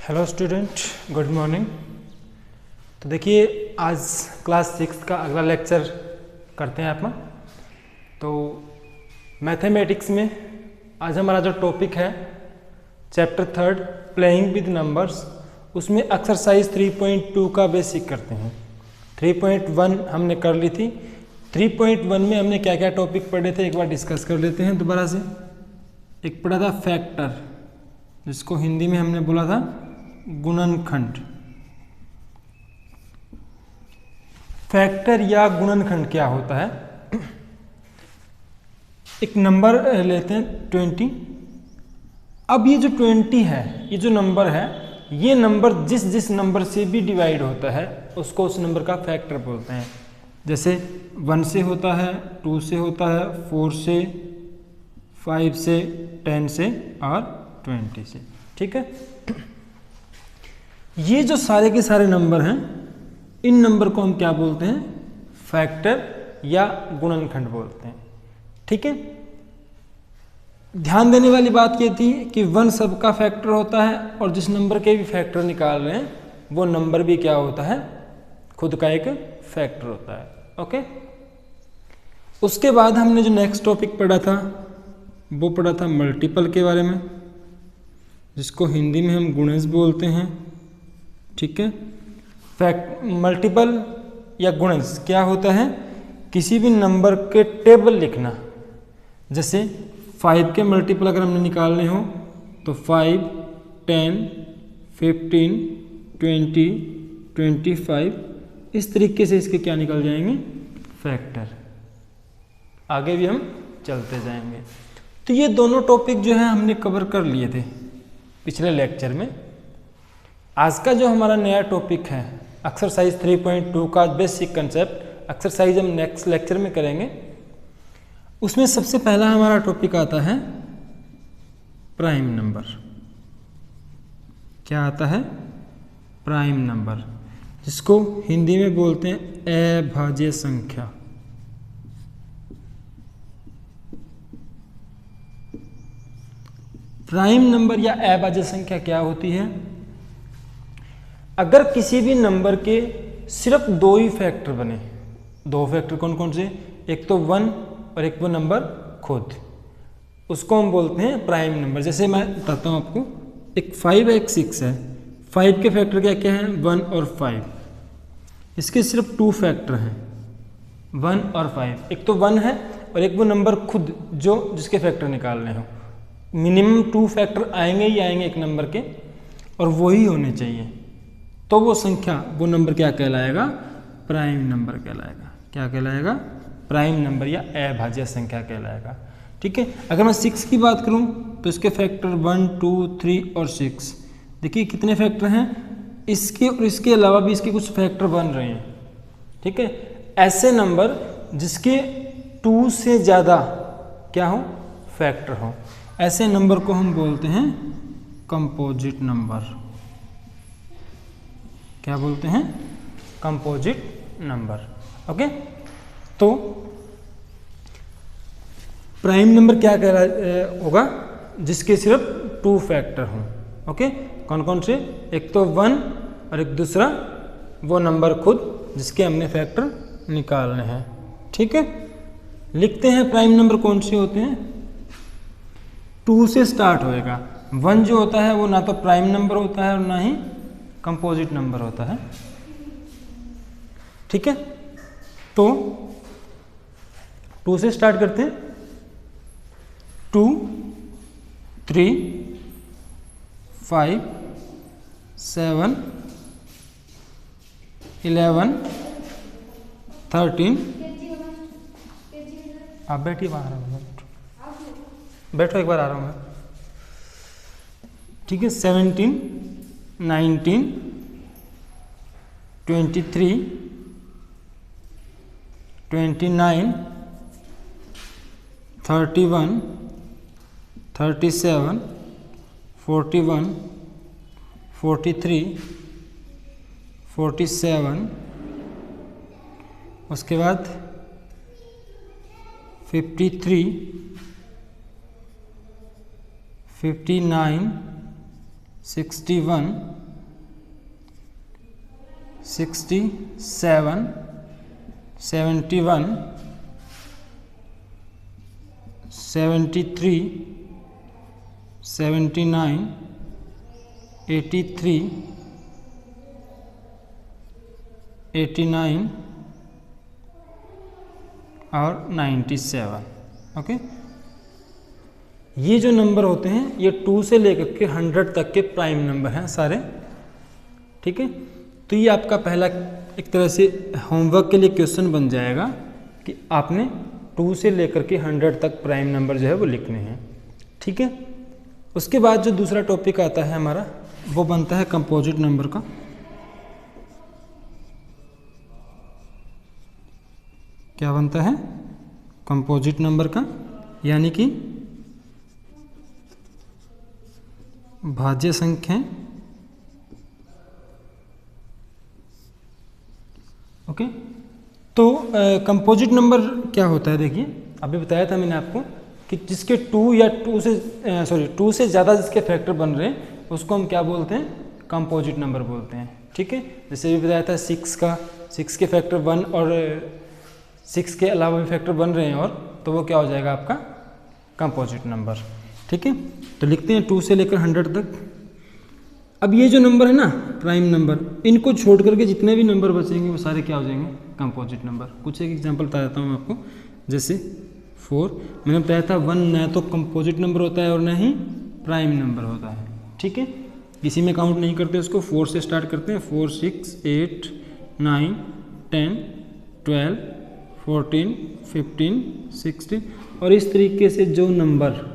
Hello student, good morning. तो देखिए, आज क्लास 6 का अगला लेक्चर करते हैं अपना। तो मैथमेटिक्स में आज हमारा जो टॉपिक है चैप्टर 3 प्लेइंग विद नंबर्स, उसमें एक्सरसाइज 3.2 का बेसिक करते हैं। 3.1 हमने कर ली थी। 3.1 में हमने क्या क्या टॉपिक पढ़े थे एक बार डिस्कस कर लेते हैं दोबारा से। एक पढ़ा था फैक्टर, जिसको हिंदी में हमने बोला था गुणनखंड। फैक्टर या गुणनखंड क्या होता है? एक नंबर लेते हैं 20। अब ये जो 20 है, ये जो नंबर है, ये नंबर जिस जिस नंबर से भी डिवाइड होता है उसको उस नंबर का फैक्टर बोलते हैं। जैसे 1 से होता है, 2 से होता है, 4 से, 5 से, 10 से और 20 से। ठीक है, ये जो सारे के सारे नंबर हैं, इन नंबर को हम क्या बोलते हैं? फैक्टर या गुणनखंड बोलते हैं। ठीक है, ध्यान देने वाली बात ये थी कि 1 सबका फैक्टर होता है और जिस नंबर के भी फैक्टर निकाल रहे हैं वो नंबर भी क्या होता है? खुद का एक फैक्टर होता है। ओके, उसके बाद हमने जो नेक्स्ट टॉपिक पढ़ा था वो पढ़ा था मल्टीपल के बारे में, जिसको हिंदी में हम गुणज बोलते हैं। ठीक है, मल्टीपल या गुणज क्या होता है? किसी भी नंबर के टेबल लिखना। जैसे 5 के मल्टीपल अगर हमने निकालने हो तो 5, 10, 15, 20, 25, इस तरीके से इसके क्या निकल जाएंगे? फैक्टर। आगे भी हम चलते जाएंगे। तो ये दोनों टॉपिक जो है हमने कवर कर लिए थे पिछले लेक्चर में। आज का जो हमारा नया टॉपिक है एक्सरसाइज 3.2 का बेसिक कंसेप्ट, एक्सरसाइज हम नेक्स्ट लेक्चर में करेंगे। उसमें सबसे पहला हमारा टॉपिक आता है प्राइम नंबर। क्या आता है? प्राइम नंबर, जिसको हिंदी में बोलते हैं अभाज्य संख्या। प्राइम नंबर या अभाज्य संख्या क्या होती है? अगर किसी भी नंबर के सिर्फ 2 ही फैक्टर बने, 2 फैक्टर कौन कौन से? एक तो 1 और एक वो नंबर खुद, उसको हम बोलते हैं प्राइम नंबर। जैसे मैं बताता हूँ आपको, एक 5 है, एक 6 है। 5 के फैक्टर क्या क्या हैं? 1 और 5। इसके सिर्फ 2 फैक्टर हैं, 1 और 5। एक तो 1 है और एक वो नंबर खुद जो जिसके फैक्टर निकालने हो। मिनिमम 2 फैक्टर आएंगे ही आएंगे एक नंबर के, और वही होने चाहिए। तो वो संख्या, वो नंबर क्या कहलाएगा? प्राइम नंबर कहलाएगा। क्या कहलाएगा? प्राइम नंबर या अभाज्य संख्या कहलाएगा। ठीक है, अगर मैं 6 की बात करूं तो इसके फैक्टर 1, 2, 3 और 6। देखिए कितने फैक्टर हैं। इसके और इसके अलावा भी इसके कुछ फैक्टर बन रहे हैं। ठीक है, ऐसे नंबर जिसके 2 से ज़्यादा क्या हो? फैक्टर हो, ऐसे नंबर को हम बोलते हैं कंपोजिट नंबर। क्या बोलते हैं? Composite number. ओके, तो प्राइम नंबर क्या होगा? जिसके सिर्फ 2 फैक्टर हों। ओके, कौन कौन से? एक तो 1 और एक दूसरा वो नंबर खुद जिसके हमने फैक्टर निकालने हैं। ठीक है, लिखते हैं प्राइम नंबर कौन से होते हैं। 2 से स्टार्ट होएगा। 1 जो होता है वो ना तो प्राइम नंबर होता है और ना ही कंपोजिट नंबर होता है। ठीक है, तो 2 से स्टार्ट करते हैं। 2, 3, 5, 7, 11, 13। आप बैठिए, बाहर आ रहा हूँ, बैठो एक बार, आ रहा हूँ मैं। ठीक है, 17, 19, 23, 29, 31, 37, 41, 43, 47, उसके बाद 53, 59, 61, 67, 71, 73, 79, 83, 89 और 97। ओके, ये जो नंबर होते हैं ये 2 से लेकर के 100 तक के प्राइम नंबर हैं सारे। ठीक है, तो ये आपका पहला एक तरह से होमवर्क के लिए क्वेश्चन बन जाएगा कि आपने 2 से लेकर के 100 तक प्राइम नंबर जो है वो लिखने हैं। ठीक है, उसके बाद जो दूसरा टॉपिक आता है हमारा वो बनता है कंपोजिट नंबर का। क्या बनता है? कंपोजिट नंबर का, यानी कि भाज्य संख्याएं। ओके, तो कंपोजिट नंबर क्या होता है? देखिए, अभी बताया था मैंने आपको कि जिसके 2 से ज़्यादा जिसके फैक्टर बन रहे हैं उसको हम क्या बोलते हैं? कंपोजिट नंबर बोलते हैं। ठीक है, जैसे भी बताया था 6 के फैक्टर 1 और 6 के अलावा भी फैक्टर बन रहे हैं और तो वो क्या हो जाएगा आपका कंपोजिट नंबर। ठीक है, तो लिखते हैं 2 से लेकर 100 तक। अब ये जो नंबर है ना प्राइम नंबर, इनको छोड़ करके जितने भी नंबर बचेंगे वो सारे क्या हो जाएंगे? Composite number. कुछ एक एग्जांपल बता देता हूँ आपको, जैसे 4 मैंने बताया था 1 न तो कंपोजिट नंबर होता है और न ही प्राइम नंबर होता है। ठीक है, किसी में काउंट नहीं करते उसको, 4 से स्टार्ट करते हैं। 4, 6, 8, 9, 10, 12, 14, 15, 16 और इस तरीके से जो नंबर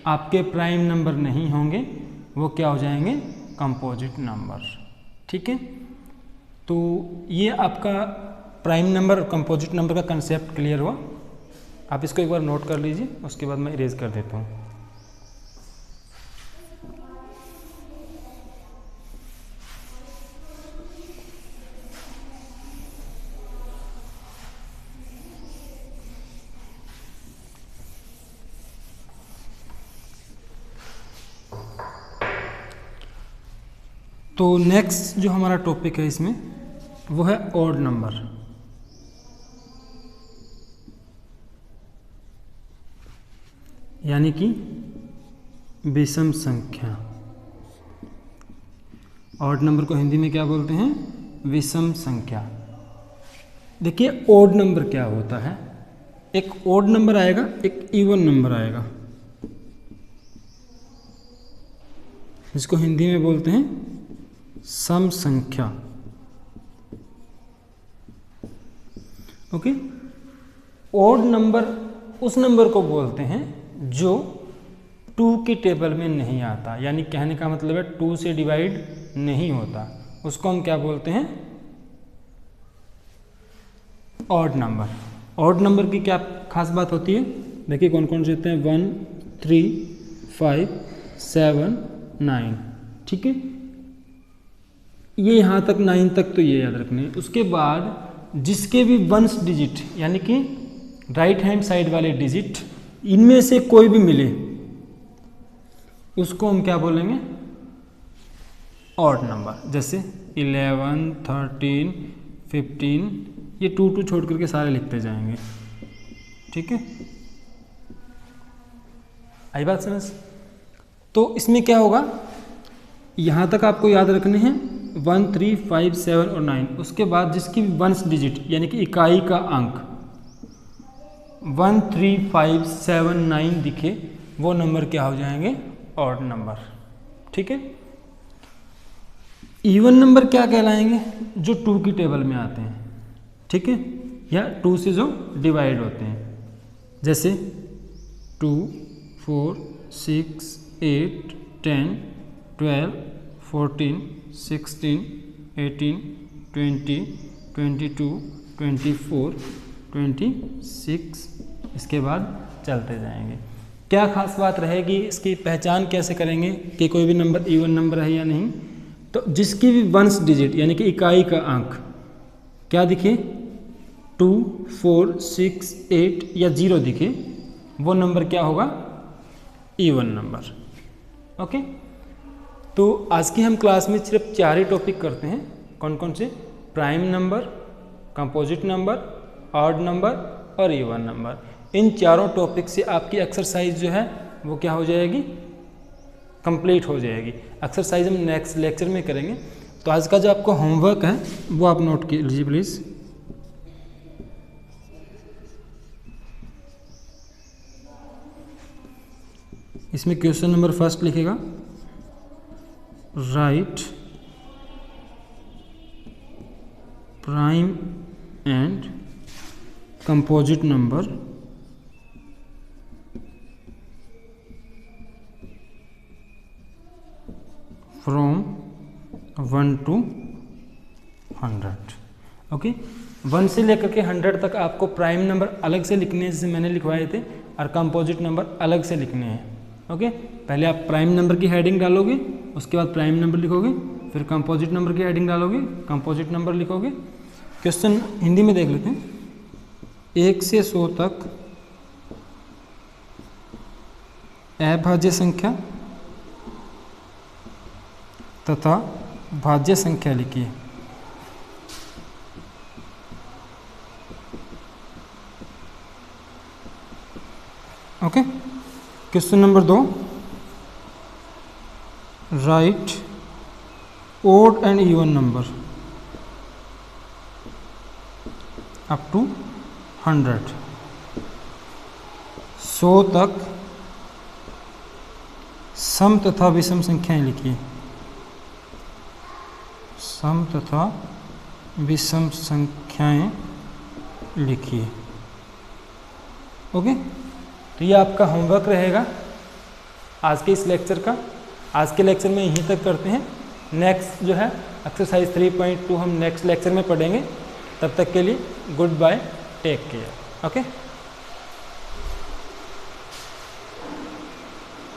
आपके प्राइम नंबर नहीं होंगे वो क्या हो जाएंगे? Composite number. ठीक है, तो ये आपका प्राइम नंबर और कंपोजिट नंबर का कंसेप्ट क्लियर हुआ। आप इसको एक बार नोट कर लीजिए, उसके बाद मैं इरेज कर देता हूँ। तो नेक्स्ट जो हमारा टॉपिक है इसमें वो है ऑड नंबर। यानी कि विषम संख्या। ऑड नंबर को हिंदी में क्या बोलते हैं? विषम संख्या। देखिए ऑड नंबर क्या होता है, एक ऑड नंबर आएगा, एक इवन नंबर आएगा, जिसको हिंदी में बोलते हैं सम संख्या। ओके, ऑड नंबर उस नंबर को बोलते हैं जो 2 की टेबल में नहीं आता, यानी कहने का मतलब है 2 से डिवाइड नहीं होता, उसको हम क्या बोलते हैं? Odd number. ऑड नंबर की क्या खास बात होती है? देखिए कौन कौन से होते हैं? 1, 3, 5, 7, 9। ठीक है, ये यहाँ तक 9 तक तो ये याद रखने हैं। उसके बाद जिसके भी 1 डिजिट यानी कि राइट हैंड साइड वाले डिजिट इनमें से कोई भी मिले उसको हम क्या बोलेंगे? Odd number. जैसे 11, 13, 15, ये 2 छोड़ करके सारे लिखते जाएंगे। ठीक है, आई बात समझ? तो इसमें क्या होगा, यहाँ तक आपको याद रखने हैं 1, 3, 5, 7 और 9। उसके बाद जिसकी भी 1 डिजिट यानी कि इकाई का अंक 1, 3, 5, 7, 9 दिखे वो नंबर क्या हो जाएंगे? Odd number. ठीक है, इवन नंबर क्या कहलाएंगे? जो 2 की टेबल में आते हैं। ठीक है, या 2 से जो डिवाइड होते हैं, जैसे 2, 4, 6, 8, 10, 12, 14, 16, 18, 20, 22, 24, 26, इसके बाद चलते जाएंगे। क्या खास बात रहेगी, इसकी पहचान कैसे करेंगे कि कोई भी नंबर इवन नंबर है या नहीं? तो जिसकी भी 1 डिजिट यानी कि इकाई का अंक क्या दिखे, 2, 4, 6, 8 या 0 दिखे, वो नंबर क्या होगा? Even number. ओके, तो आज की हम क्लास में सिर्फ 4 ही टॉपिक करते हैं। कौन कौन से? Prime number, composite number, odd number और इवन नंबर। इन चारों टॉपिक से आपकी एक्सरसाइज जो है वो क्या हो जाएगी? कंप्लीट हो जाएगी। एक्सरसाइज हम नेक्स्ट लेक्चर में करेंगे। तो आज का जो आपका होमवर्क है वो आप नोट कीजिए प्लीज़। इसमें क्वेश्चन नंबर फर्स्ट लिखेगा, right prime and composite number from 1 to 100। Okay, 1 से लेकर के 100 तक आपको प्राइम नंबर अलग से लिखने जैसे मैंने लिखवाए थे, और कंपोजिट नंबर अलग से लिखने हैं। ओके, पहले आप प्राइम नंबर की हेडिंग डालोगे, उसके बाद प्राइम नंबर लिखोगे, फिर कंपोजिट नंबर की हेडिंग डालोगे, कंपोजिट नंबर लिखोगे। क्वेश्चन हिंदी में देख लेते हैं। 1 से 100 तक अभाज्य संख्या तथा भाज्य संख्या लिखिए। Okay, question number 2, write odd and even number up to 100। 100 तक सम तथा विषम संख्याएं लिखिए। सम तथा विषम संख्याएं लिखिए। ओके, तो ये आपका होमवर्क रहेगा आज के इस लेक्चर का। आज के लेक्चर में यहीं तक करते हैं। नेक्स्ट जो है एक्सरसाइज 3.2 हम नेक्स्ट लेक्चर में पढ़ेंगे। तब तक के लिए good bye, take care. Okay.